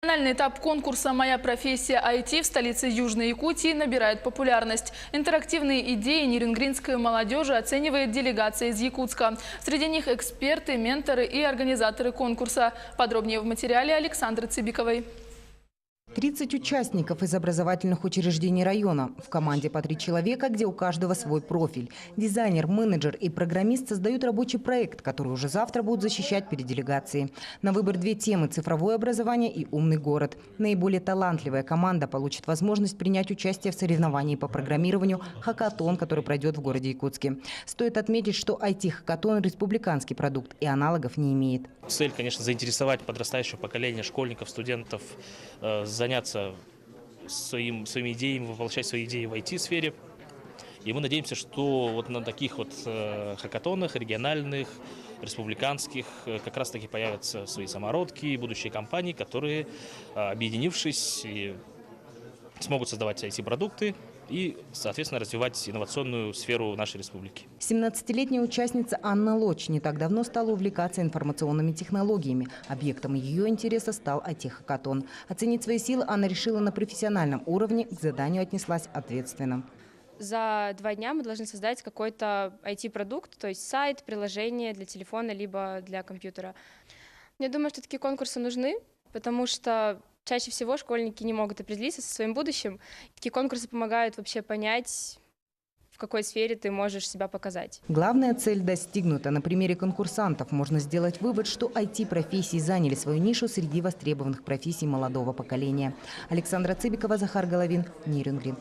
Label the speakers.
Speaker 1: Национальный этап конкурса «Моя профессия IT» в столице Южной Якутии набирает популярность. Интерактивные идеи нерюнгринской молодежи оценивает делегация из Якутска. Среди них эксперты, менторы и организаторы конкурса. Подробнее в материале Александры Цибиковой.
Speaker 2: 30 участников из образовательных учреждений района. В команде по 3 человека, где у каждого свой профиль. Дизайнер, менеджер и программист создают рабочий проект, который уже завтра будут защищать перед делегацией. На выбор 2 темы – цифровое образование и умный город. Наиболее талантливая команда получит возможность принять участие в соревновании по программированию «Хакатон», который пройдет в городе Якутске. Стоит отметить, что IT-хакатон – республиканский продукт и аналогов не имеет.
Speaker 3: Цель, конечно, заинтересовать подрастающее поколение школьников, студентов, заняться своими идеями, воплощать свои идеи в IT-сфере. И мы надеемся, что вот на таких вот хакатонах, региональных, республиканских, как раз таки появятся свои самородки, будущие компании, которые, объединившись, смогут создавать IT-продукты и, соответственно, развивать инновационную сферу нашей республики.
Speaker 2: 17-летняя участница Анна Лоч не так давно стала увлекаться информационными технологиями. Объектом ее интереса стал IT-хакатон. Оценить свои силы Анна решила на профессиональном уровне, к заданию отнеслась ответственно.
Speaker 4: За 2 дня мы должны создать какой-то IT-продукт, то есть сайт, приложение для телефона, либо для компьютера. Я думаю, что такие конкурсы нужны, потому что чаще всего школьники не могут определиться со своим будущим. Такие конкурсы помогают вообще понять, в какой сфере ты можешь себя показать.
Speaker 2: Главная цель достигнута. На примере конкурсантов можно сделать вывод, что IT-профессии заняли свою нишу среди востребованных профессий молодого поколения. Александра Цибикова, Захар Головин, Нерюнгри.